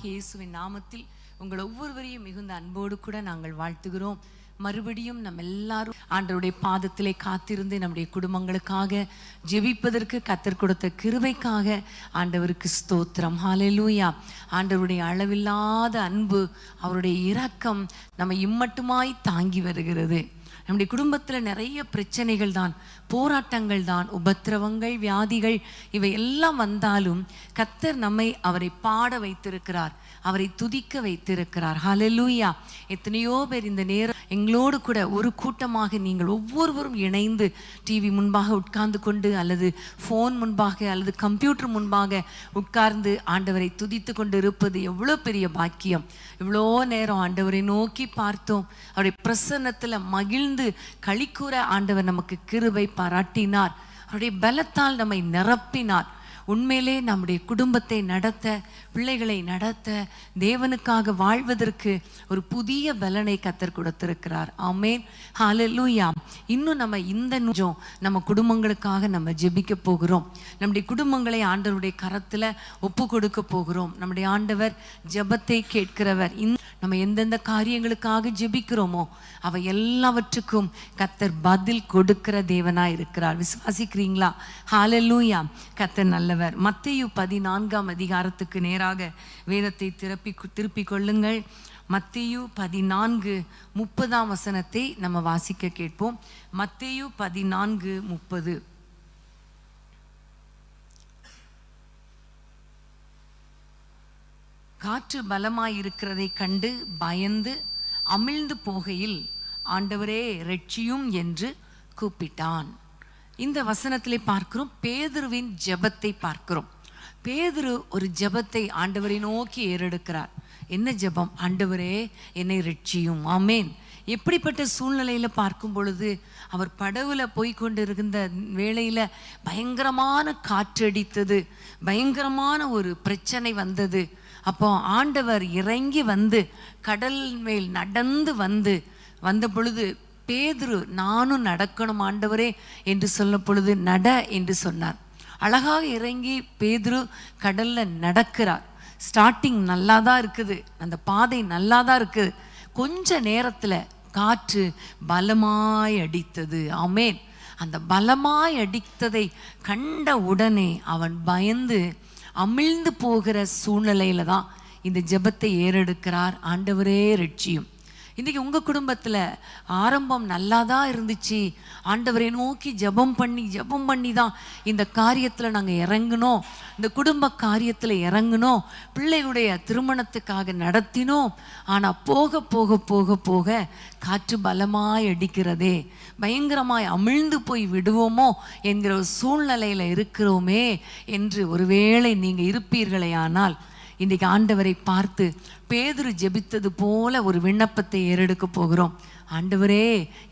ஆண்டவராகிய இயேசுவின் நாமத்தில் உங்கள் ஒவ்வொருவரையும் மிகுந்த அன்போடு கூட நாங்கள் வாழ்த்துகிறோம். மறுபடியும் நம்ம எல்லாரும் ஆண்டவருடைய பாதத்திலே காத்திருந்து நம்முடைய குடும்பங்களுக்காக ஜெபிப்பதற்கு கர்த்தர் கொடுத்த கிருபைக்காக ஆண்டவருக்கு ஸ்தோத்திரம். ஹல்லேலூயா. ஆண்டவருடைய அளவில்லாத அன்பு, அவருடைய இரக்கம் நம்ம இம்மட்டுமாய் தாங்கி வருகிறது. நம்முடைய குடும்பத்தில் நிறைய பிரச்சனைகள் தான், போராட்டங்கள் தான், உபத்திரவங்கள், வியாதிகள் இவை எல்லாம் வந்தாலும் கர்த்தர் நம்மை அவரை பாட வைத்திருக்கிறார், அவரை துதிக்க வைத்திருக்கிறார். ஹல்லேலூயா. எத்தனையோ பேர் இந்த நேரம் எங்களோடு கூட ஒரு கூட்டமாக நீங்கள் ஒவ்வொருவரும் இணைந்து டிவி முன்பாக உட்கார்ந்து கொண்டு அல்லது ஃபோன் முன்பாக அல்லது கம்ப்யூட்டர் முன்பாக உட்கார்ந்து ஆண்டவரை துதித்து கொண்டு இருப்பது எவ்வளோ பெரிய பாக்கியம். இவ்வளோ நேரம் ஆண்டவரை நோக்கி பார்த்தோம், அவருடைய பிரசன்னத்தில் மகிழ்ந்து களிக்கூற ஆண்டவர் நமக்கு கிருபை பாராட்டினார், அவருடைய பலத்தால் நம்மை நிரப்பினார். உண்மையிலே நம்முடைய குடும்பத்தை நடத்த, பிள்ளைகளை நடத்த, தேவனுக்காக வாழ்வதற்கு ஒரு புதிய பலனை கர்த்தர் கொடுத்திருக்கிறார். ஆமென். ஹல்லேலூயா. இன்னும் நம்ம இந்த நம்ம குடும்பங்களுக்காக நம்ம ஜெபிக்க போகிறோம். நம்முடைய குடும்பங்களை ஆண்டவருடைய கரத்தில் ஒப்பு கொடுக்க போகிறோம். நம்முடைய ஆண்டவர் ஜெபத்தை கேட்கிறவர். நம்ம எந்தெந்த காரியங்களுக்காக ஜெபிக்கிறோமோ அவை எல்லாவற்றுக்கும் கர்த்தர் பதில் கொடுக்கிற தேவனாய் இருக்கிறார். விசுவாசிக்கிறீங்களா? ஹல்லேலூயா. கர்த்தர் நல்லவர். மத்தேயு 14ஆம் அதிகாரத்துக்கு நேராக வேதத்தை திருப்பிக் கொள்ளுங்கள். மத்தேயு 14:30 வசனத்தை நம்ம வாசிக்க கேட்போம். மத்தேயு 14:30. காற்று பலமாயிருக்கிறதை கண்டு பயந்து அமிழ்ந்து போகையில் ஆண்டவரே இரட்சியும் என்று கூப்பிட்டான். இந்த வசனத்திலே பார்க்கிறோம், பேதுருவின் ஜெபத்தை பார்க்கிறோம். பேதுரு ஒரு ஜெபத்தை ஆண்டவரை நோக்கி ஏறெடுக்கிறார். என்ன ஜெபம்? ஆண்டவரே என்னை இரட்சியும். ஆமேன். எப்படிப்பட்ட சூழ்நிலையில பார்க்கும் பொழுது, அவர் படவுல போய்கொண்டிருந்த வேளையில பயங்கரமான காற்றடித்தது, பயங்கரமான ஒரு பிரச்சனை வந்தது. அப்போ ஆண்டவர் இறங்கி வந்து கடல் மேல் நடந்து வந்த பொழுது பேதுரு நானும் நடக்கணும் ஆண்டவரே என்று சொல்ல பொழுது நட என்று சொன்னார். அழகாக இறங்கி பேதுரு கடல்ல நடக்கிறார். ஸ்டார்டிங் நல்லா தான் இருக்குது, அந்த பாதை நல்லா தான் இருக்குது. கொஞ்ச நேரத்தில் காற்று பலமாய் அடித்தது. ஆமேன். அந்த பலமாய் அடித்ததை கண்ட உடனே அவன் பயந்து அமிழ்ந்து போகிற சூழ்நிலையில தான் இந்த ஜெபத்தை ஏறெடுக்கிறார். ஆண்டவரே இரட்சியும். இன்றைக்கி உங்கள் குடும்பத்தில் ஆரம்பம் நல்லா தான் இருந்துச்சு, ஆண்டவரை நோக்கி ஜெபம் பண்ணி தான் இந்த காரியத்தில் நாங்கள் இறங்கினோம், இந்த குடும்ப காரியத்தில் இறங்கினோம், பிள்ளைகளுடைய திருமணத்துக்காக நடத்தினோம். ஆனால் போக போக போக போக காற்று பலமாய் அடிக்கிறதே, பயங்கரமாய் அமிழ்ந்து போய் விடுவோமோ என்கிற ஒரு சூழ்நிலையில் இருக்கிறோமே என்று ஒருவேளை நீங்கள் இருப்பீர்களே. ஆனால் இன்றைக்கு ஆண்டவரை பார்த்து பேதுரு ஜெபித்தது போல ஒரு விண்ணப்பத்தை ஏறெடுக்க போகிறோம். ஆண்டவரே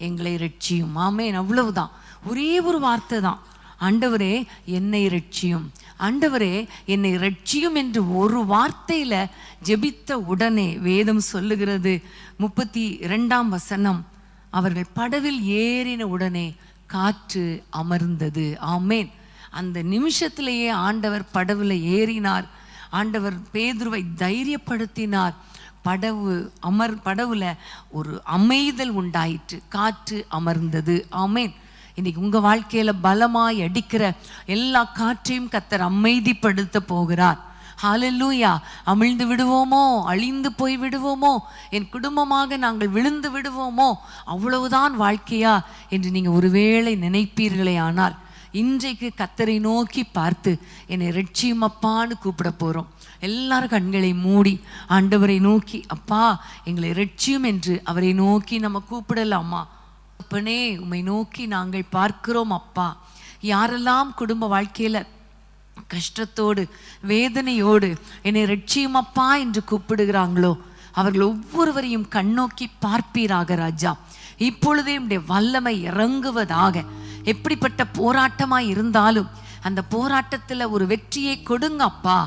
எங்களை இரட்சியும். ஆமேன். அவ்வளவுதான், ஒரே ஒரு வார்த்தை தான். ஆண்டவரே என்னை இரட்சியும், ஆண்டவரே என்னை இரட்சியும் என்று ஒரு வார்த்தையில ஜெபித்த உடனே வேதம் சொல்லுகிறது, 32ஆம் வசனம், அவர்கள் படவில் ஏறின உடனே காற்று அமர்ந்தது. ஆமேன். அந்த நிமிஷத்திலேயே ஆண்டவர் படவுல ஏறினார். ஆண்டவர் பேதுருவை தைரியப்படுத்தினார். படவுல ஒரு அமைதல் உண்டாயிற்று, காற்று அமர்ந்தது. ஆமேன். இன்னைக்கு உங்க வாழ்க்கையில பலமாய் அடிக்கிற எல்லா காற்றையும் கர்த்தர் அமைதிப்படுத்த போகிறார். ஹல்லேலூயா. அமிழ்ந்து விடுவோமோ, அழிந்து போய் விடுவோமோ, என் குடும்பமாக நாங்கள் விழுந்து விடுவோமோ, அவ்வளவுதான் வாழ்க்கையா என்று நீங்க ஒருவேளை நினைப்பீர்களே. ஆனால் இன்றைக்கு கர்த்தரை நோக்கி பார்த்து என்னை இரட்சியும் அப்பான்னு கூப்பிட போகிறோம். எல்லாரும் கண்களை மூடி ஆண்டவரை நோக்கி, அப்பா எங்களை இரட்சியும் என்று அவரை நோக்கி நம்ம கூப்பிடலாமா? அப்பனே உம்மை நோக்கி நாங்கள் பார்க்கிறோம் அப்பா. யாரெல்லாம் குடும்ப வாழ்க்கையில் கஷ்டத்தோடு வேதனையோடு என்னை இரட்சியும் அப்பா என்று கூப்பிடுகிறாங்களோ அவர்கள் ஒவ்வொருவரையும் கண்ணோக்கி பார்ப்பீராக ராஜா. இப்பொழுதே உம்முடைய வல்லமை இறங்குவதாக. எப்படிப்பட்ட போராட்டமாய் இருந்தாலும் அந்த போராட்டத்துல ஒரு வெற்றியை கொடுங்க அப்பா.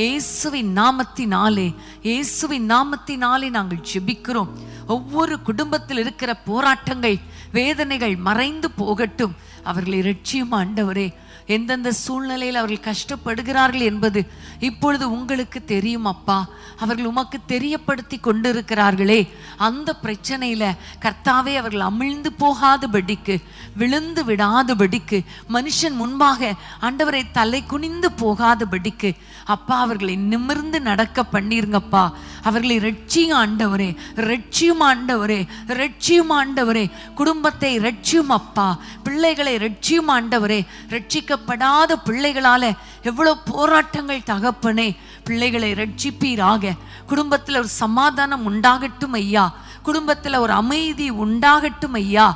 இயேசுவின் நாமத்தினாலே, இயேசுவின் நாமத்தினாலே நாங்கள் ஜெபிக்கிறோம். ஒவ்வொரு குடும்பத்தில் இருக்கிற போராட்டங்கள், வேதனைகள் மறைந்து போகட்டும். அவர்களை இரட்சியும் ஆண்டவரே. எந்தெந்த சூழ்நிலையில் அவர்கள் கஷ்டப்படுகிறார்கள் என்பது இப்பொழுது உங்களுக்கு தெரியும் அப்பா. அவர்கள் உமக்கு தெரியப்படுத்தி கொண்டிருக்கிறார்களே, அந்த பிரச்சனையில கர்த்தாவே அவர்கள் அமிழ்ந்து போகாதபடிக்கு, விழுந்து விடாதபடிக்கு, மனுஷன் முன்பாக ஆண்டவரை தலை குனிந்து போகாதபடிக்கு அப்பா அவர்களை நிமிர்ந்து நடக்க பண்ணிருங்கப்பா. அவர்களை ரட்சியும் ஆண்டவரே, ரட்சியும் ஆண்டவரே, ரட்சியும் ஆண்டவரே. குடும்பத்தை ரட்சியும் அப்பா, பிள்ளைகளை ரட்சியும் ஆண்டவரே. ரட்சிக்கப்படாத பிள்ளைகளால எவ்வளவு போராட்டங்கள் தகப்பனே. பிள்ளைகளை ரட்சிப்பீராக. குடும்பத்துல ஒரு சமாதானம் உண்டாகட்டும் ஐயா. குடும்பத்துல ஒரு அமைதி உண்டாகட்டும் ஐயா.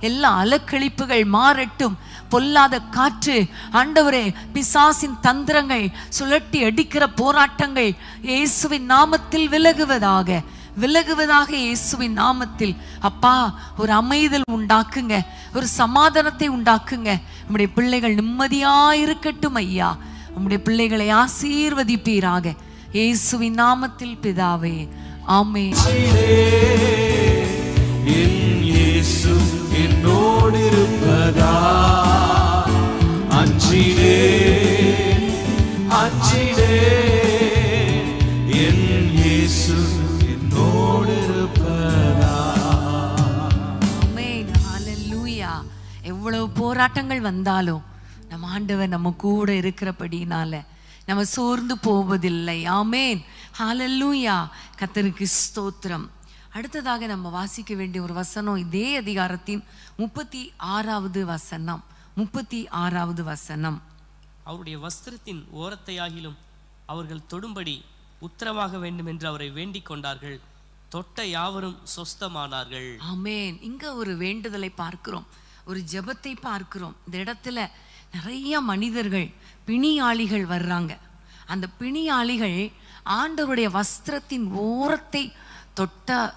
எல்லா அலக்கழிப்புகள் மாறட்டும். பொல்லாத காற்று ஆண்டவரே, பிசாசின் தந்திரங்கள், சுழட்டி அடிக்கிற போராட்டங்கள் இயேசுவின் நாமத்தில் விலகுவதாக, விலகுவதாக இயேசுவின் நாமத்தில். அப்பா ஒரு அமைதல் உண்டாக்குங்க, ஒரு சமாதானத்தை உண்டாக்குங்க. நம்முடைய பிள்ளைகள் நிம்மதியாயிருக்கட்டும் ஐயா. நம்முடைய பிள்ளைகளை ஆசீர்வதிப்பீராக இயேசுவின் நாமத்தில் பிதாவே, ஆமென். என்னோடு இருப்பதா அஞ்சிடே, அஞ்சிடே, என் இயேசு என்னோடு இருப்பதா. ஆமென், ஹல்லேலூயா. எவ்வளவு போராட்டங்கள் வந்தாலும் நம்ம ஆண்டவர் நம்ம கூட இருக்கிறபடினால நம்ம சோர்ந்து போவதில்லை. ஆமென், ஹல்லேலூயா. கர்த்தருக்கு ஸ்தோத்திரம். அடுத்ததாக நம்ம வாசிக்க வேண்டிய ஒரு வசனம் இதே அதிகாரத்தின் 36வது வசனம். 36வது வசனம். அவருடைய வஸ்திரத்தின் ஓரத்தையாகிலும் அவர்கள் தொடும்படி உத்தரவாக வேண்டும் என்று அவரை வேண்டிக் கொண்டார்கள். தொட்ட யாவரும் சொஸ்தமானார்கள். ஆமென். இங்க ஒரு வேண்டுதலை பார்க்கிறோம், ஒரு ஜெபத்தை பார்க்கிறோம். இந்த இடத்துல நிறைய மனிதர்கள், பிணியாளிகள் வர்றாங்க. அந்த பிணியாளிகள் ஆண்டவருடைய வஸ்திரத்தின் ஓரத்தை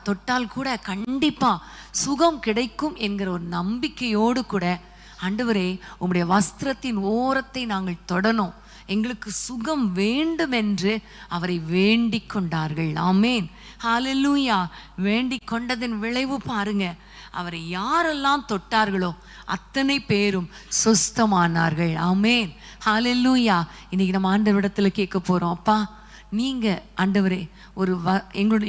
தொட்டால் கூட கண்டிப்பா சுகம் கிடைக்கும் என்கிற ஒரு நம்பிக்கையோடு கூட, ஆண்டவரே உம்முடைய வஸ்திரத்தின் ஓரத்தை நாங்கள் தொடணும், எங்களுக்கு சுகம் வேண்டும் என்று அவரை வேண்டிக் கொண்டார்கள். ஆமென், ஹல்லேலூயா. வேண்டிக் கொண்டதன் விளைவு பாருங்க. அவரை யாரெல்லாம் தொட்டார்களோ அத்தனை பேரும் சுஸ்தமானார்கள். ஆமென், ஹல்லேலூயா. இன்னைக்கு நம்ம ஆண்டவரிடத்துல கேட்க போறோம், அப்பா நீங்க ஆண்டவரே ஒரு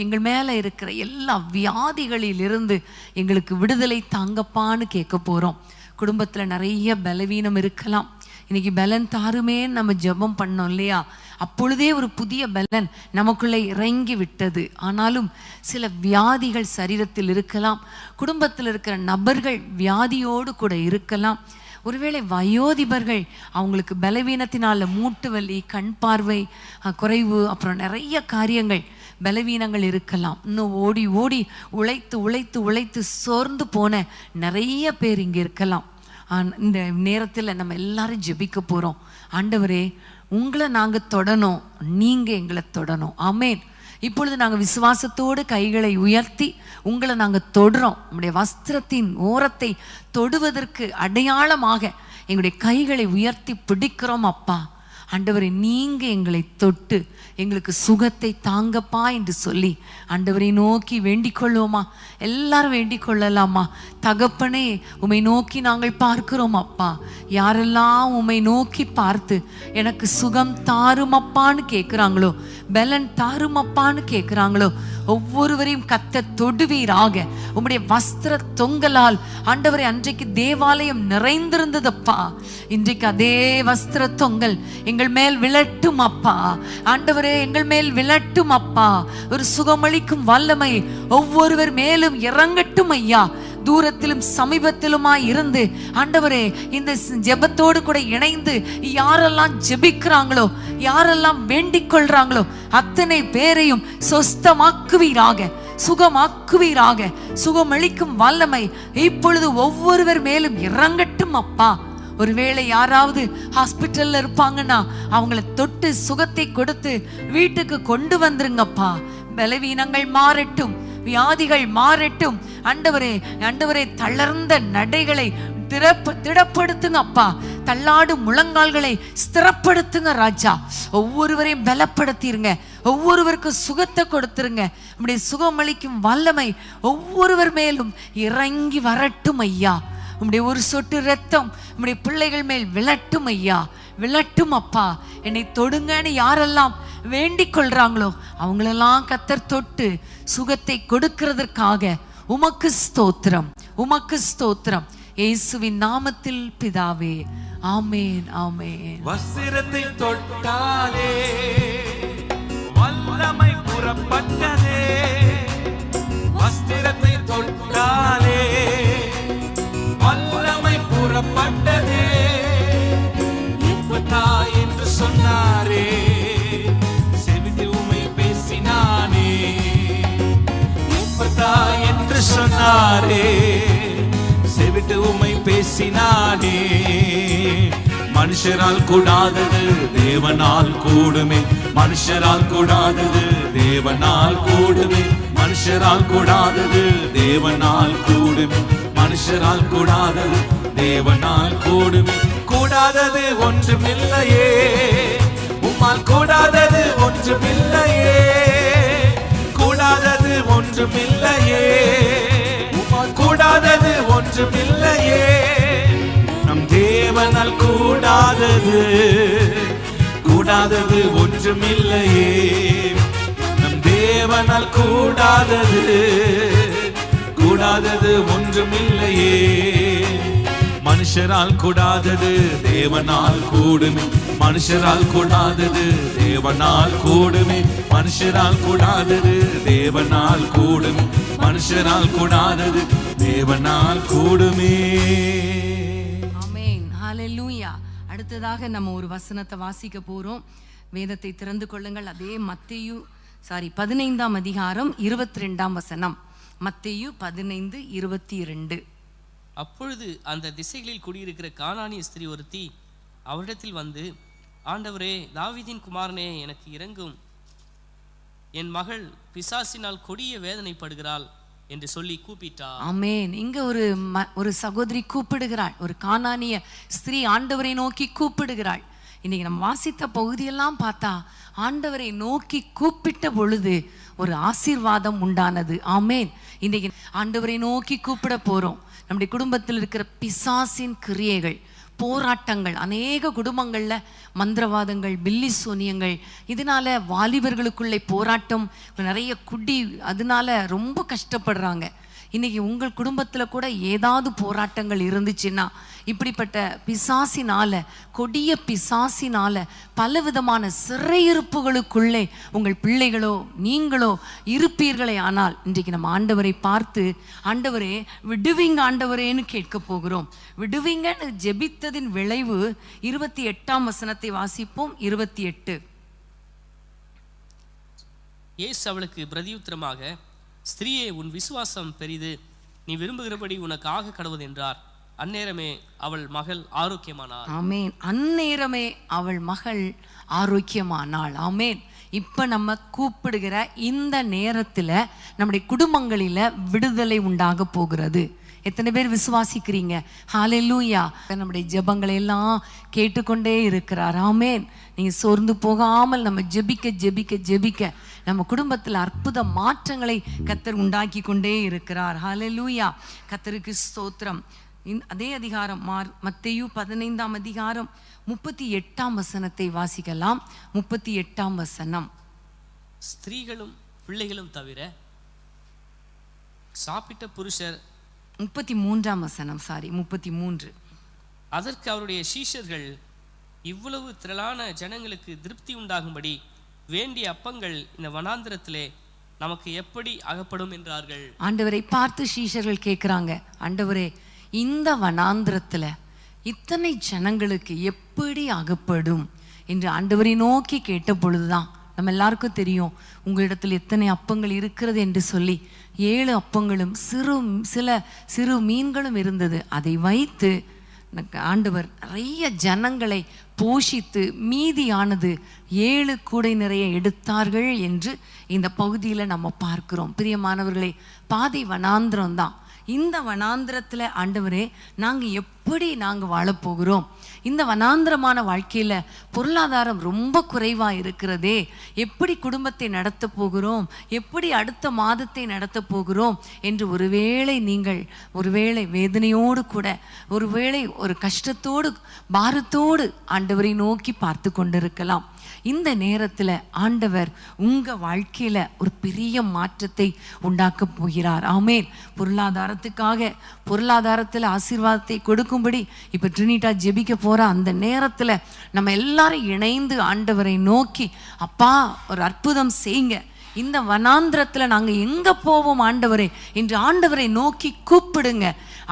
எங்கள் மேல இருக்கிற எல்லா வியாதிகளிலிருந்து எங்களுக்கு விடுதலை தாங்கப்பான்னு கேட்க போறோம். குடும்பத்துல நிறைய பலவீனம் இருக்கலாம். இன்னைக்கு பலன் தாருமே நம்ம ஜெபம் பண்ணோம் இல்லையா? அப்பொழுதே ஒரு புதிய பலன் நமக்குள்ளே இறங்கி விட்டது. ஆனாலும் சில வியாதிகள் சரீரத்தில் இருக்கலாம். குடும்பத்தில் இருக்கிற நபர்கள் வியாதியோடு கூட இருக்கலாம். ஒருவேளை வயோதிபர்கள், அவங்களுக்கு பலவீனத்தினால மூட்டு வலி, கண் பார்வை குறைவு, அப்புறம் நிறைய காரியங்கள், பலவீனங்கள் இருக்கலாம். இன்னும் ஓடி ஓடி உழைத்து உழைத்து உழைத்து சோர்ந்து போன நிறைய பேர் இங்கே இருக்கலாம். இந்த நேரத்தில் நம்ம எல்லாரும் ஜெபிக்க போகிறோம். ஆண்டவரே உங்களை நாங்கள் தொடணும், நீங்கள் எங்களை தொடணும். ஆமென். இப்பொழுது நாங்கள் விசுவாசத்தோடு கைகளை உயர்த்தி உங்களை நாங்கள் தொடுறோம். நம்முடைய வஸ்திரத்தின் ஓரத்தை தொடுவதற்கு அடையாளமாக எங்களுடைய கைகளை உயர்த்தி பிடிக்கிறோம். அப்பா ஆண்டவரை நீங்க எங்களை தொட்டு எங்களுக்கு சுகத்தை தாங்கப்பா என்று சொல்லி ஆண்டவரை நோக்கி வேண்டிக் கொள்வோமா? எல்லாரும் வேண்டிக் கொள்ளலாமா? தகப்பனே உம்மை நோக்கி நாங்கள் பார்க்கிறோம் அப்பா. யாரெல்லாம் உம்மை நோக்கி பார்த்து எனக்கு சுகம் தாருமப்பான்னு கேட்குறாங்களோ, பலன் தாருமப்பான்னு கேட்குறாங்களோ, ஒவ்வொருவரையும் கத்த தொடுவீராக. உம்முடைய வஸ்திர தொங்கலால் ஆண்டவரை அன்றைக்கு தேவாலயம் நிறைந்திருந்ததப்பா. இன்றைக்கு அதே வஸ்திர தொங்கல் எங்கள் மேல் விழட்டும் அப்பா. ஆண்டவரே எங்கள் மேல் விழட்டும் அப்பா. ஒரு சுகமளிக்கும் வல்லமை ஒவ்வொருவர் மேலும் இறங்கட்டும் ஐயா. தூரத்திலும் சமீபத்திலுமாய் இருந்து ஆண்டவரே இந்த ஜெபத்தோடு கூட இணைந்து யாரெல்லாம் ஜெபிக்கிறாங்களோ, யாரெல்லாம் வேண்டிக் கொள்றாங்களோ அத்தனை பேரையும் சொஸ்தமாக்குவீராக, சுகமாக்குவீராக. சுகமளிக்கும் வல்லமை இப்பொழுது ஒவ்வொருவர் மேலும் இறங்கட்டும் அப்பா. ஒருவேளை யாராவது ஹாஸ்பிட்டல்ல இருப்பாங்கன்னா அவங்கள தொட்டு சுகத்தை கொடுத்து வீட்டுக்கு கொண்டு வந்துருங்கப்பா. பலவீனங்கள் மாறட்டும், வியாதிகள் மாறட்டும். ஆண்டவரே, ஆண்டவரே தளர்ந்த நடைகளை திடப்படுத்துங்க அப்பா. தள்ளாடும் முழங்கால்களை ஸ்திரப்படுத்துங்க ராஜா. ஒவ்வொருவரையும் பலப்படுத்திருங்க, ஒவ்வொருவருக்கும் சுகத்தை கொடுத்துருங்க. நம்முடைய சுகமளிக்கும் வல்லமை ஒவ்வொருவர் மேலும் இறங்கி வரட்டும் ஐயா. உம்முடைய ஒரு சொட்டு ரத்தம் நம்முடைய பிள்ளைகள் மேல் விழட்டும் ஐயா, விழட்டும் அப்பா. என்னை தொடுங்கன்னு யாரெல்லாம் வேண்டிக் கொள்றாங்களோ அவங்களெல்லாம் கர்த்தர் தொட்டு சுகத்தை கொடுக்கிறதற்காக உமக்கு ஸ்தோத்திரம், உமக்கு ஸ்தோத்திரம். இயேசுவின் நாமத்தில் பிதாவே, ஆமேன், ஆமேன். வஸ்திரத்தை தொட்டாலே வல்லமை புறப்பட்டதே, வஸ்திரத்தை தொட்டாலே வல்லமை புறப்பட்டதே. இப்பதா என்று சொன்னாரே, செவிட்டு உம்மை பேசினானே. இப்பதா என்று சொன்னாரே, செவிட்டு உம்மை பேசினானே. மனுஷரால் கூடாதது தேவனால் கூடுமே, மனுஷரால் கூடாதது தேவனால் கூடுமே, மனுஷரால் கூடாதது தேவனால் கூடுமே, மனுஷரால் கூடாதது தேவனால் கூடுமே. கூடாதது ஒன்றுமில்லையே, உம்மால் கூடாதது ஒன்றுமில்லையே, கூடாதது ஒன்றுமில்லையே, உம்மால் கூடாதது ஒன்றுமில்லையே. நம் தேவனால் கூடாதது, கூடாதது ஒன்றுமில்லையே. நம் தேவனால் கூடாதது, கூடாதது ஒன்றுமில்லையே. மனுஷரால் கூடாதது தேவனால் கூடுமே, மனுஷரால் கூடாதது தேவனால் கூடுமே, மனுஷரால் கூடாதது தேவனால் கூடுமே, மனுஷரால் கூடாதது தேவனால் கூடுமே. ஆமென், ஹல்லேலூயா. அடுத்ததாக நம்ம ஒரு வசனத்தை வாசிக்க போறோம். வேதத்தை திறந்து கொள்ளுங்கள். அதே மத்தேயு 15ஆம் அதிகாரம் 22ஆம் வசனம். மத்தேயு 15:22. அப்பொழுது அந்த திசைகளில் குடியிருக்கிற கானானிய ஸ்திரீ ஒருத்தி அவரிடத்தில் வந்து, ஆண்டவரே, தாவீதின் குமாரனே, எனக்கு இரங்கும், என் மகள் பிசாசினால் கொடிய வேதனைப்படுகிறாள் என்று சொல்லி கூப்பிட்டார். ஆமென். இங்க ஒரு சகோதரி கூப்பிடுகிறாள், ஒரு கானானிய ஸ்திரீ ஆண்டவரை நோக்கி கூப்பிடுகிறாள். இன்னைக்கு நம்ம வாசித்த பகுதியெல்லாம் பார்த்தா ஆண்டவரை நோக்கி கூப்பிட்ட பொழுது ஒரு ஆசீர்வாதம் உண்டானது. ஆமென். இன்னைக்கு ஆண்டவரை நோக்கி கூப்பிட போறோம். நம்முடைய குடும்பத்தில் இருக்கிற பிசாசின் கிரியைகள், போராட்டங்கள், அநேக குடும்பங்கள்ல மந்திரவாதங்கள், பில்லி சூனியங்கள், இதனால வாலிபர்களுக்குள்ளே போராட்டம், நிறைய குடி, அதனால ரொம்ப கஷ்டப்படுறாங்க. இன்னைக்கு உங்கள் குடும்பத்தில் கூட ஏதாவது போராட்டங்கள் இருந்துச்சுன்னா, இப்படிப்பட்ட பிசாசினால, கொடிய பிசாசினால பலவிதமான சிறையிருப்புகளுக்குள்ளே உங்கள் பிள்ளைகளோ நீங்களோ இருப்பீர்களே ஆனால், இன்றைக்கு நம்ம ஆண்டவரை பார்த்து, ஆண்டவரே விடுவீங்க ஆண்டவரேன்னு கேட்க போகிறோம். விடுவீங்கன்னு ஜெபித்ததின் விளைவு 28ஆம் வசனத்தை வாசிப்போம். 28. இயேசு அவளுக்கு பிரதியுத்தரமாக, ஸ்திரீயே, உன் விசுவாசம் பெரிது, நீ விரும்புகிறபடி உனக்கு ஆக கடவுது என்றார். அந்நேரமே அவள் மகள் ஆரோக்கியமானாள். ஆமேன். அந்நேரமே அவள் மகள் ஆரோக்கியமானாள். ஆமேன். இப்ப நம்ம கூப்பிடுகிற இந்த நேரத்துல நம்முடைய குடும்பங்களில விடுதலை உண்டாக போகிறது. எத்தனை பேர் விசுவாசிக்கிறீங்க? ஹல்லேலூயா. நம்முடைய ஜெபங்களை எல்லாம் கேட்டுக்கொண்டே இருக்கிறார். ஆமேன். நீங்க சோர்ந்து போகாமல் நம்ம ஜெபிக்க ஜெபிக்க ஜெபிக்க நம்ம குடும்பத்தில் அற்புத மாற்றங்களை கர்த்தர் உண்டாக்கி கொண்டே இருக்கிறார். ஹல்லேலூயா. கர்த்தருக்கு ஸ்தோத்திரம். அதே அதிகாரம் மத்தேயு 15ஆம் அதிகாரம் 38ஆம் வசனத்தை வாசிக்கலாம். 38ஆம் வசனம். ஸ்திரீகளும் பிள்ளைகளும் தவிர சாப்பிட்ட புருஷர். 33ஆம் வசனம். 33. அதற்கு அவருடைய சீஷர்கள், இவ்வளவு திரளான ஜனங்களுக்கு திருப்தி உண்டாகும்படி வேண்டிய அப்பங்கள் இந்த வனாந்திரத்திலே நமக்கு எப்படி அகப்படும் என்றார்கள். ஆண்டவரை பார்த்து சீஷர்கள் கேட்கிறாங்க, ஆண்டவரே, இந்த வனாந்திரத்துல இத்தனை ஜனங்களுக்கு எப்படி அகப்படும் என்று ஆண்டவரை நோக்கி கேட்ட பொழுதுதான் நம்ம எல்லாருக்கும் தெரியும் உங்களிடத்தில் எத்தனை அப்பங்கள் இருக்கிறது என்று சொல்லி. 7 அப்பங்களும் சில சிறு மீன்களும் இருந்தது. அதை வைத்து ஆண்டவர் நிறைய ஜனங்களை போஷித்து மீதியானது 7 கூடை நிறைய எடுத்தார்கள் என்று இந்த பகுதியில் நம்ம பார்க்கிறோம். பிரியமானவர்களே, பாதி வனாந்திரம் தான். இந்த வனாந்திரத்தில் ஆண்டவரே நாங்கள் வாழப்போகிறோம், இந்த வனாந்திரமான வாழ்க்கையில் பொருளாதாரம் ரொம்ப குறைவாக இருக்கிறதே, எப்படி குடும்பத்தை நடத்த போகிறோம், எப்படி அடுத்த மாதத்தை நடத்த போகிறோம் என்று ஒருவேளை வேதனையோடு கூட, ஒருவேளை ஒரு கஷ்டத்தோடு பாரத்தோடு ஆண்டவரை நோக்கி பார்த்து கொண்டிருக்கலாம். இந்த நேரத்தில் ஆண்டவர் உங்கள் வாழ்க்கையில் ஒரு பெரிய மாற்றத்தை உண்டாக்க போகிறார். ஆமேன். பொருளாதாரத்தில் ஆசீர்வாதத்தை கொடுக்கும்படி இப்போ ட்ரினிட்டா ஜெபிக்க போகிற அந்த நேரத்தில் நம்ம எல்லாரும் இணைந்து ஆண்டவரை நோக்கி, அப்பா ஒரு அற்புதம் செய்யுங்க, இந்த வனாந்திரத்தில் நாங்கள் எங்கே போவோம் ஆண்டவரே என்று ஆண்டவரை நோக்கி கூப்பிடுங்க.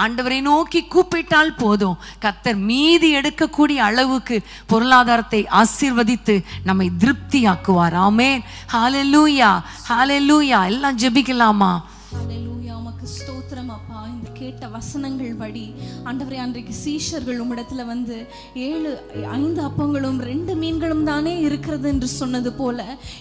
ஆண்டவரை நோக்கி கூப்பிட்டால் போதும், கர்த்தர் மீதி எடுக்கக்கூடிய அளவுக்கு பொருளாதாரத்தை ஆசீர்வதித்து நம்மை திருப்தியாக்குவார். ஆமென். ஹல்லேலூயா, ஹல்லேலூயா. எல்லாம் ஜெபிக்கலாமா? ஹல்லேலூயா. உமக்கு ஸ்தோத்திரம் அப்பா. இந்த கேட்ட வசனங்கள் படி ஆண்டவரே, அன்றைக்கு சீஷர்கள் உம்மிடத்துல வந்து 5 அப்பங்களும் 2 மீன்களும் தானே இருக்கிறது என்று சொன்னது போல,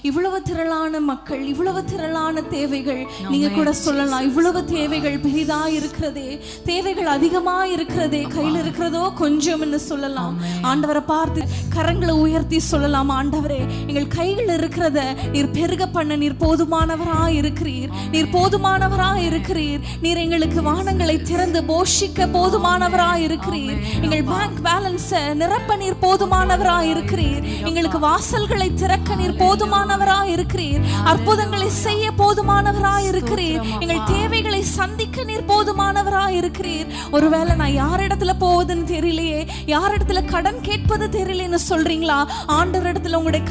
இவ்வளவு திரளான மக்கள், இவ்வளவு திரளான தேவைகள், நீங்க கூட சொல்லலாம், இவ்வளவு தேவைகள் பெரிதா இருக்கிறதே, தேவைகள் அதிகமா இருக்கிறதே, கையில் இருக்கிறதோ கொஞ்சம்னு சொல்லலாம். ஆண்டவரை பார்த்து கரங்களை உயர்த்தி சொல்லலாம், ஆண்டவரே எங்கள் கையில் இருக்கிறத நீர் பெருக பண்ண நீர் போதுமானவரா இருக்கிறீர், நீர் போதுமானவரா இருக்கிறீர், நீர் எங்களுக்கு வானங்களை திறந்து போஷிக்க போதுமானவரா இருக்கிறீர், எங்கள் பேங்க் பேலன்ஸை நிரப்ப நீர் போதுமானவரா இருக்கிறீர், எங்களுக்கு வாசல்களை திறக்க நீர் போதுமானவரா இருக்கிறீர், அற்புதங்களை செய்ய போதுமானவரா இருக்கிறீர், எங்கள் தேவைகளை சந்திக்க நீர் போதுமானவரா இருக்கிறீர். ஒருவேளை நான் யாரிடத்துல போவதுன்னு தெரியலையே, யாரிடத்துல கடன் கேட்பது தெரியலன்னு சொல்றீங்களா? ஆண்டவரிடத்துல உங்களுடைய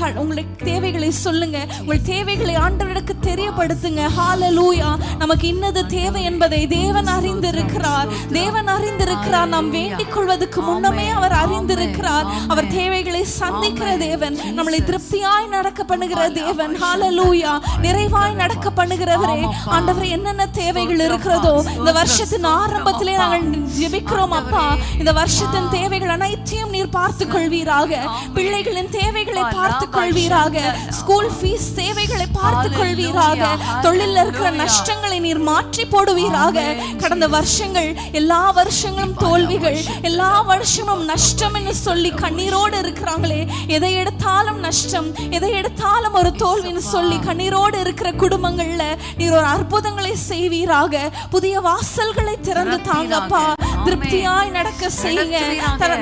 தேவைகளை சொல்லுங்க, உங்கள் தேவைகளை ஆண்டவருக்கு தெரியப்படுத்துங்க. ஹல்லேலூயா. நமக்கு இன்னது தேவை என்பதை தேவன் அறிந்திருக்கிறார். நாம் வேண்டிக் கொள்வதற்கு முன்னமே அவர் அறிந்திருக்கிறார். அவர் தேவைகளை சந்திக்கிற தேவன், நம்மளை திருப்தியாய் நடக்க பண்ணுகிற தேவன். ஹல்லேலூயா. நிறைவாய் நடக்க பண்ணுகிறவரே. ஆண்டவரே, என்னென்ன தேவைகள் இருக்கிறதோ இந்த வருஷத்தின் ஆரம்பத்திலே நாங்கள் ஜெபிக்கிறோம் அப்பா, இந்த வருஷத்தின் தேவைகள் அனைத்தையும் நீர் பார்த்துக் கொள்வீராக, பிள்ளைகளின் தேவைகளை பார்த்துக் கொள்வீராக, ஸ்கூல் ஃபீஸ் தேவைகளை பார்த்துக் கொள்வீராக, தொழிலில் இருக்கிற நஷ்டங்களை நீர் மாற்றி போடுவீராக. கடந்த வருஷங்கள் எல்லா வருஷங்களும் தோல்விகள், எல்லா வருஷமும் நஷ்டம் என்று சொல்லி கண்ணீரோடு இருக்கிறாங்களே, எதை எடுத்தாலும் நஷ்டம், எதை எடுத்தாலும் ஒரு தோல்வின்னு சொல்லி கண்ணீரோடு இருக்கிற குடும்பங்கள்ல நீர் ஒரு அற்புதங்களை செய்வீராக. புதிய வாசல்களை திறந்து தாங்கப்பா, திருப்தியாய் நடக்க செய்யுங்க,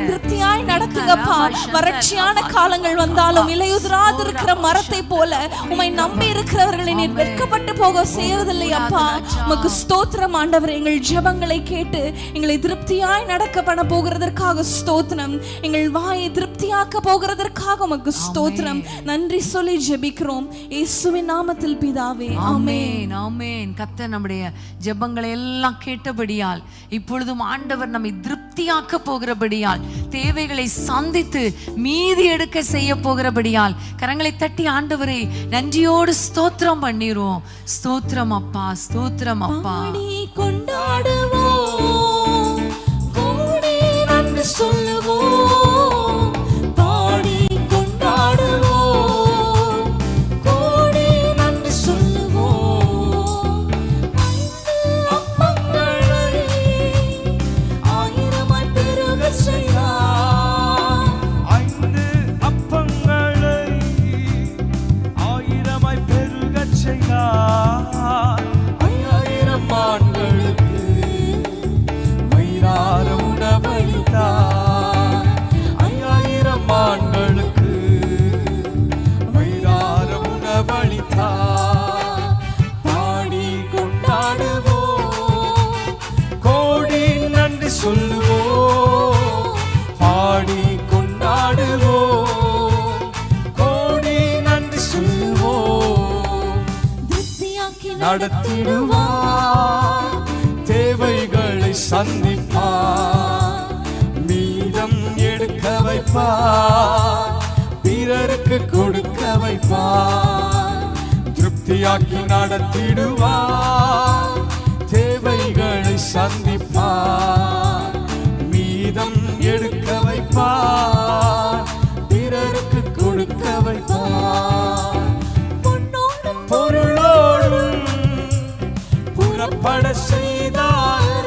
திருப்தியாய் நடத்துங்கப்பா. வறட்சியான காலங்கள் வந்தாலும் இலையுதிராது இருக்கிற மரத்தை போல உம்மை நம்பி இருக்கிறவர்களை நீர் வெட்கப்பட்டு போக செய்வதில்லை அப்பா. உமக்கு ஸ்தோத்திரம் ஆண்டவரே. எங்கள் ஜெபங்களை கேட்டு எங்களை திருப்தியாய் நடக்க பண்ண போகிறதற்காக ஸ்தோத்திரம், எங்கள் வாயை திருப்தியாக்க போகிறதற்காக உமக்கு ஸ்தோத்திரம். நன்றி சொல்லி ஜெபிக்கிறோம் இயேசுவின் நாமத்தில் பிதாவே, ஆமென். ஆமென். கர்த்தர் நம்முடைய ஜெபங்களை எல்லாம் கேட்டபடியால், இப்பொழுதும் ஆண்டவர் நம்மை திருப்தியாக்க போகிறபடியால், தேவைகளை சந்தித்து மீதி எடுக்க செய்ய போகிறபடியால் கரங்களை தட்டி ஆண்டவரை நன்றியோடு ஸ்தோத்திரம் பண்ணிடுவோம். ஸ்தோத்திரம் அப்பா, ஸ்தோத்திரம் அப்பா. கொண்டாடுவோம், கோடி நன்றி சொல்லுவோம், பாடி கொண்டாடுவோம், கோடி நன்றி சொல்லுவோம். 5 அப்பங்களை 1000 பெருக செய்தார், 5 அப்பங்களை 1000 பெருக செய்தார். 5000 ஆண்களுக்கு வயிறார உணவளித்தார். 5000 ஆண்களுக்கு வயிறார உணவளித்தார். பாடி கொண்டாடுவோம், கோடி நன்றி சொல்லுவோம், பாடி கொண்டாடுவோம், கோடி நன்றி சொல்லுவோம். திருப்தியாக்கி நடத்திடுவார், தேவைகளை சந்திப்பார், மீதம் எடுக்க வைப்பார், பிறருக்கு கொடுக்க வைப்பார். திருப்தியாக்கி நடத்திடுவார், தேவைகளை சந்திப்பார், மீதம் எடுக்க வைப்பார், பிறருக்கு கொடுக்க வைப்பார். பொருளோடும் புறப்பட செய்தார்,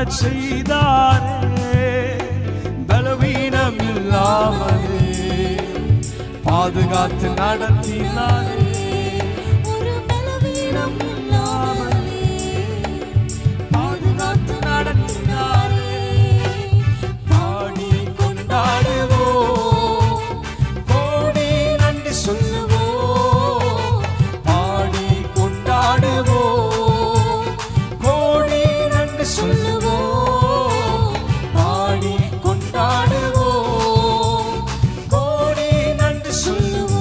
வாழச் செய்தாரே, பலவீனம் இல்லாமலே பாதுகாத்து நடத்தினாரே. ஒரு பலவீனம் இல்லாமலே பாதுகாத்து நடத்தினாரே. பாடி கொண்டாடுவோம், கோடி நன்றி சொல்லுவோம். பாடி கொண்டாடுவோம், கோடி நன்றி சொல்லுவோம். பாடி கொண்டாடுவோம், கோடி நன்றி சொல்லுவோம்.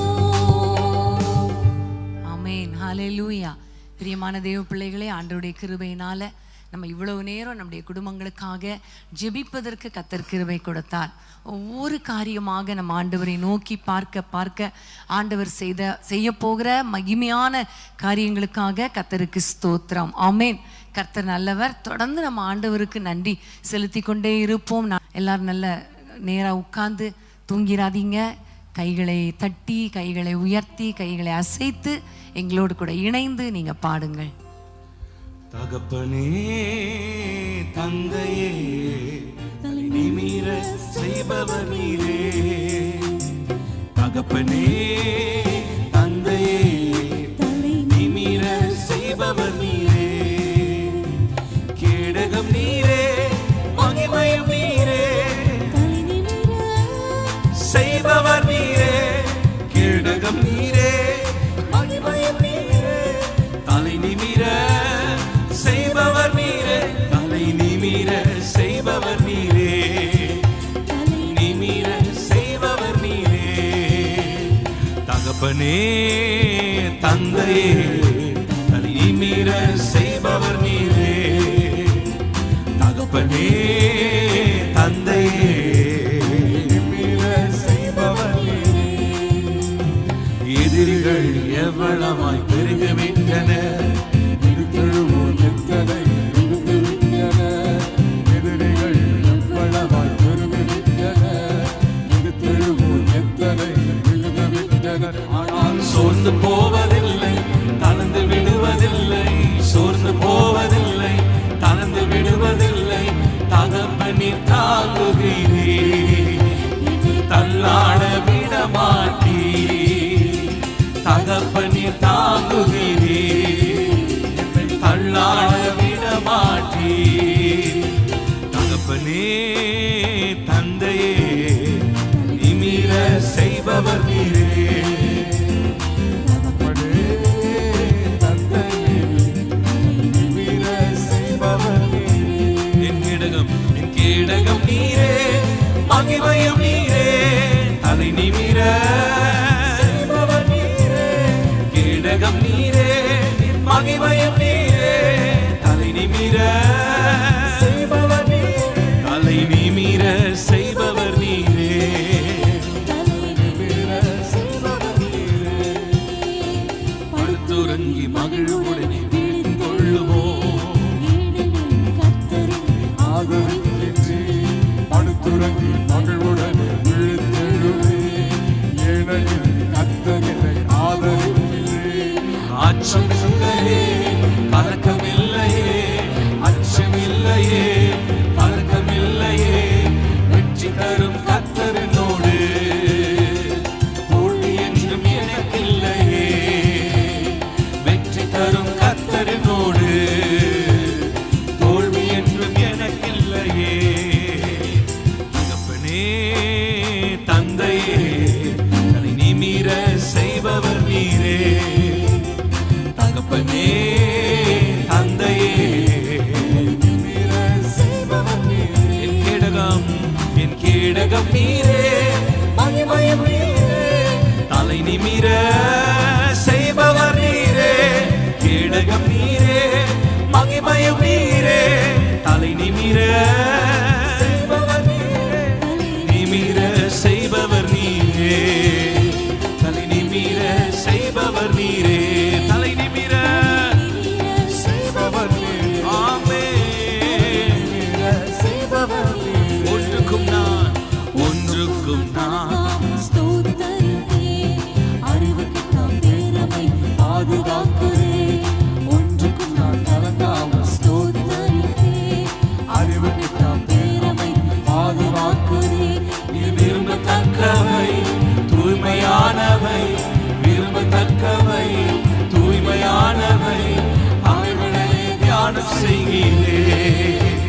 ஆமென். ஹல்லேலூயா. பிரியமான தேவ பிள்ளைகளே, ஆண்டவருடைய கிருபையினால நம்ம இவ்வளவு நேரம் நம்முடைய குடும்பங்களுக்காக ஜெபிப்பதற்கு கர்த்தர் கிருபை கொடுத்தார். ஒவ்வொரு காரியமாக நம்ம ஆண்டவரை நோக்கி பார்க்க பார்க்க ஆண்டவர் செய்ய போகிற மகிமையான காரியங்களுக்காக கர்த்தருக்கு ஸ்தோத்திரம். ஆமென். கர்த்தர் நல்லவர். தொடர்ந்து நம்ம ஆண்டவருக்கு நன்றி செலுத்தி கொண்டே இருப்போம். எல்லாரும் நல்ல நேராக உட்கார்ந்து தூங்கிராதீங்க. கைகளை தட்டி, கைகளை உயர்த்தி, கைகளை அசைத்து எங்களோடு கூட இணைந்து நீங்க பாடுங்கள். தகப்பனே தந்தையே நிமிர செய்பவர் நீரே. தகப்பனே தந்தையே நிமிர செய்பவர் நீரே. கேடகம் நீரே, மகிமையும் நீரே, செய்பவர் நீரே. கேடகம் நீரே, மகிமையும் நீரே, தலை நிமிர செய்பவர் நீரே. தலை நிமிர செய்பவர் நீரே. நிமிர செய்பவர் நீரே. தகப்பனே தந்தையே தலை நிமிர செய்பவர் நீரே. தகப்பனே தந்தையே நிமிர செய்பவர் நீரே. எதிரிகள் எவ்வளவாய் பெருகிவிட்டன, திருத்தழுவோர் எத்தனை விழுந்துவிட்டன. எதிரிகள் எவ்வளவாய் பெருகிவிட்டன, திருத்தழுவோர் எத்தனை விழுந்துவிட்டன. ஆனால் சோர்ந்து போவதில்லை, தளர்ந்து விடுவதில்லை. சோர்ந்து போவதில்லை, தளர்ந்து விடுவதில்லை. தகப்பனீர் தாங்குகிறீர், தள்ளாட விட மாட்டீர். தகப்பனீர் தாங்குகிறீர், தள்ளாட விட மாட்டீர். தகப்பனே தந்தையே நிமிர செய்பவர் நீரே. தகப்பனே தந்தையே நிமிர செய்பவர் நீரே. என் கேடகம் நீரே, மகிமையும் நீரே, தலை நிமிர செய்பவர் நீரே. கேடகம் நீரே, மகிமையும் நீரே, தலை நிமிர செய்பவர் நீரே. தலை நிமிர செய்பவர் நீரே. நிமிர செய்பவர் நீரே. படுத்துறங்கி மகிழ்வுடனே விழித்துக் கொள்ளுவோம். ஆதரிக்கின்றீர், படுத்துறங்கி மகிழ்வுடன் விழித்தெழுவே. ஏழையில் கர்த்தரை ஆதரிக்கின்றீர். அச்சம் இல்லையே, கலக்கம் இல்லையே, அச்சம் இல்லையே, கலக்கம் இல்லையே. வெற்றி தரும் கர்த்தரினோடு தோல்வி என்றும் எனக்கில்லையே. வெற்றி தரும் கர்த்தரினோடு தோல்வி என்றும் எனக்கில்லையே. தகப்பனே தந்தையே தலை நிமிர செய்பவர் நீரே. தகப்பனே தந்தையே நிமிர செய்பவர் நீரே. என் கேடகம் நீரே, மகிமையும் நீரே, தலை நிமிர செய்பவர் நீரே. கேடகம் நீரே, மகிமையும் நீரே, தலை நிமிர செய்பவர் நீரே. நிமிர செய்பவர் நீரே, தலை நிமிர செய்பவர் நீரே. தலை நிமிர செய்பவர் நீரே. ஆமென். நிமிர செய்பவர் நீரே. ஒன்றுக்கும் நான் அறிவுக்கு நாம் பேரமை பாதுகாக்கிறேன். ஒன்றுக்கும் நான் கலங்காமல் ஸ்தோத்தரிப்பேன். தியானம் செய்கிறேன்,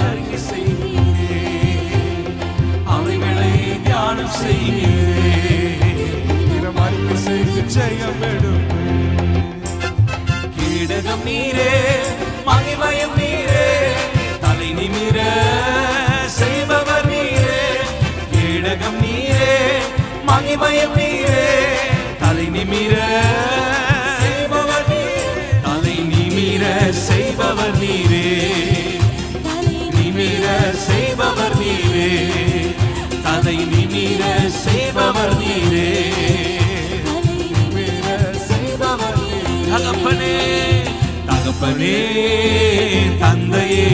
அறிக்கை செய்கிறேன், அவைகளை தியானம் செய்கிறேன், அறிக்கை செய்து ஜெயம் எடுப்பேன். கேடகம் நீரே, மகிமையும் நீரே, தலை நிமிர செய்பவர் நீரே. கேடகம் நீரே, மகிமையும் நீரே, தலை நிமிர செய்பவர் நீரே. தலை நிமிர செய்பவர் நீரே, நிமிர செய்பவர் நீரே, தலை நிமிர செய்பவர் நீரே. தகப்பனே, தகப்பனே, தந்தையே,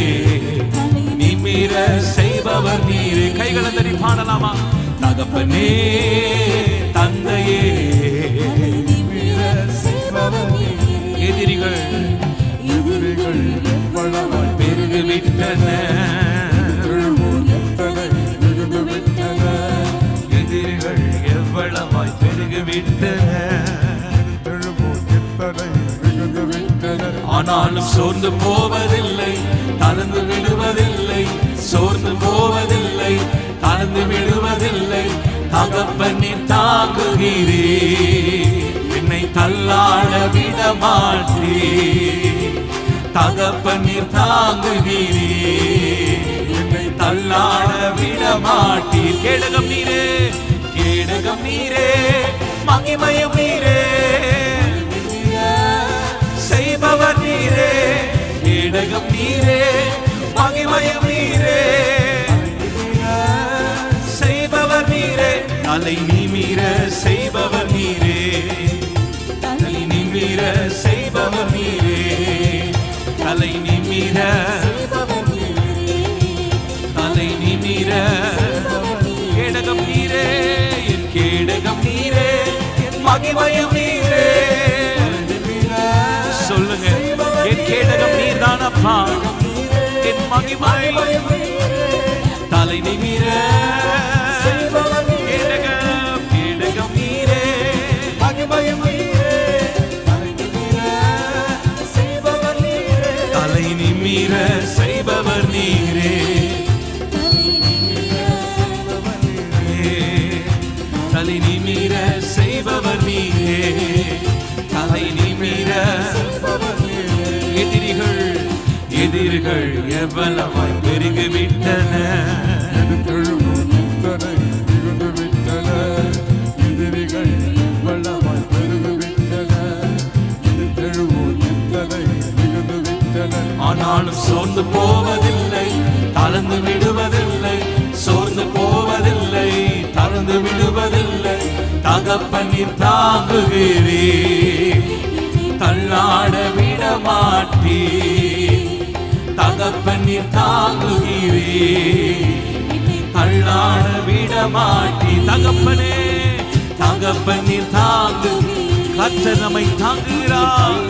நிமிர செய்பவர் நீரே. கைகளை தட்டி பாடலாமா? தகப்பனே, தந்தையே, நிமிர செய்பவர் நீரே. எதிரிகள் எதிரிகள் எவ்வளவாய் பெருகிவிட்டன, எழுவோர் எத்தனை மிகுந்து விட்டன. எதிரிகள் எவ்வளவாய் பெருகிவிட்டன. எழுவோர் எத்தனை மிகுந்து விட்டன. ஆனாலும் சோர்ந்து போவதில்லை, தளர்ந்து விடுவதில்லை, சோர்ந்து போவதில்லை, தளர்ந்து விடுவதில்லை. தகப்பனின் தாங்குகிறே, என்னை தள்ளாட விட மாட்டே. தகப்பனின் தாங்குகிறே, என்னை தள்ளாட விட மாட்டே. கேடகம் நீரே, கேடகம் நீரே, மகிமையும் நீரே, செய்பவர் நீரே. கேடகம் நீரே, மகிமையும் நீரே, செய்பவர் நீரே. தலை நிமிர செய்பவர் நீரே, தலை நிமிர செய்பவர் நீரே, தலை நிமிர, தலை நிமிர. கேடகம் நீரே, என் கேடகம் நீரே, என் மகிமையும் நீரே. சொல்லுங்க, என் கேடகம் நீர்தானப்பா, என் மகிமை. தலை நிமிர கேடகம், கேடகம் நீரே, மகிமையும் நீரே. தலை நிமிர செய்பவர் நீரே, தலை நிமிர செய்பவர் நீரே, தலை நிமிர. எதிரிகள், எதிரிகள் எவ்வளவாய் பெருகிவிட்டன. எழுவோர் எத்தனை மிகுந்து விட்டன. எதிரிகள் எவ்வளவாய் பெருகு விட்டன. எழுவோர் எத்தனை மிகுந்து விட்டன. ஆனாலும் சோர்ந்து போவதில்லை, தளர்ந்து விடுவதில்லை, சோர்ந்து போவதில்லை, தளர்ந்து விடுவதில்லை. தகப்பனின் தாங்குகிறே, தள்ளாட விட மாட்டே. தகப்பனின் தாங்குகிறே, தள்ளாட விட மாட்டே. தகப்பனே, தகப்பனின் தாங்கு. கர்த்தர் நம்மை தாங்குகிறார்,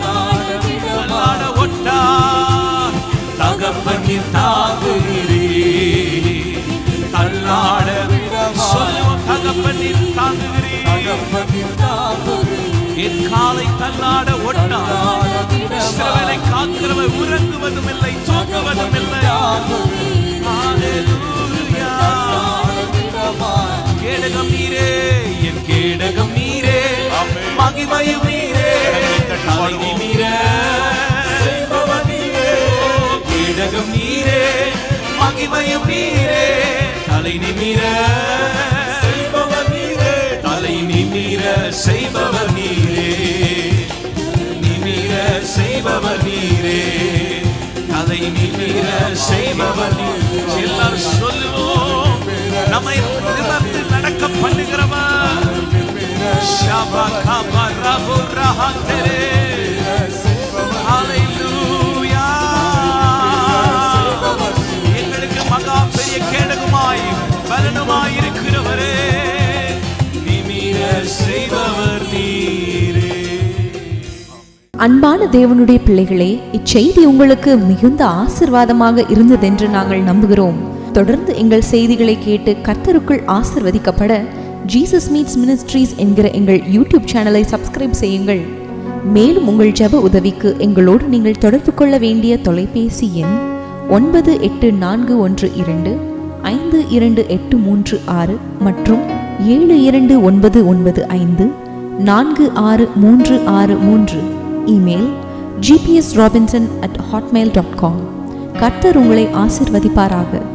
தள்ளாட ஒட்டார். தகப்பனின் தாங்குகிறே, தள்ளாட சொல்லுவோம். தகப்பனின் தாங்குகிறே, என் காலை தள்ளாட ஒட்டார். இஸ்ரவேலை காக்கிறவர் உறங்குவதும் இல்லை, தூங்குவதும் இல்லை. ஹalleluya. கேடகம் நீரே, என் கேடகம் நீரே, மகிமையும் நீரே. தலை நிமிர செய்பவர் நீரே, கேடகம் நீரே, மகிமையும் நீரே. தலை நிமிர செய்பவர் நீரே, தலை நிமிர செய்பவர் நீரே, நிமிர செய்பவர் நீரே, தலை நிமிர செய்பவர் நீரே. எல்லாரும் சொல்லுவோம், நம்மை நிமிர்ந்து நடக்க பண்ணுகிறவர். ஷபா கபா ரபு ரஹந்தரே. ஹalleluya. எங்களுக்கு மகா பெரிய கேடகமாய் பலனுமாய் இருக்கிறவரே, நிமிர செய்பவர் நீரே. அன்பான தேவனுடைய பிள்ளைகளே, இச்செய்தி உங்களுக்கு மிகுந்த ஆசிர்வாதமாக இருந்ததென்று நாங்கள் நம்புகிறோம். தொடர்ந்து எங்கள் செய்திகளை கேட்டு கர்த்தருக்குள் ஆசிர்வதிக்கப்பட ஜீசஸ் மீட்ஸ் மினிஸ்ட்ரீஸ் என்கிற எங்கள் யூடியூப் சேனலை சப்ஸ்கிரைப் செய்யுங்கள். மேலும் உங்கள் ஜெப உதவிக்கு எங்களோடு நீங்கள் தொடர்பு கொள்ள வேண்டிய தொலைபேசி எண் 9841252836 மற்றும் 7299546363. Email gpsrobinson@hotmail.com. கர்த்தர் உங்களை ஆசிர்வதிப்பாராக.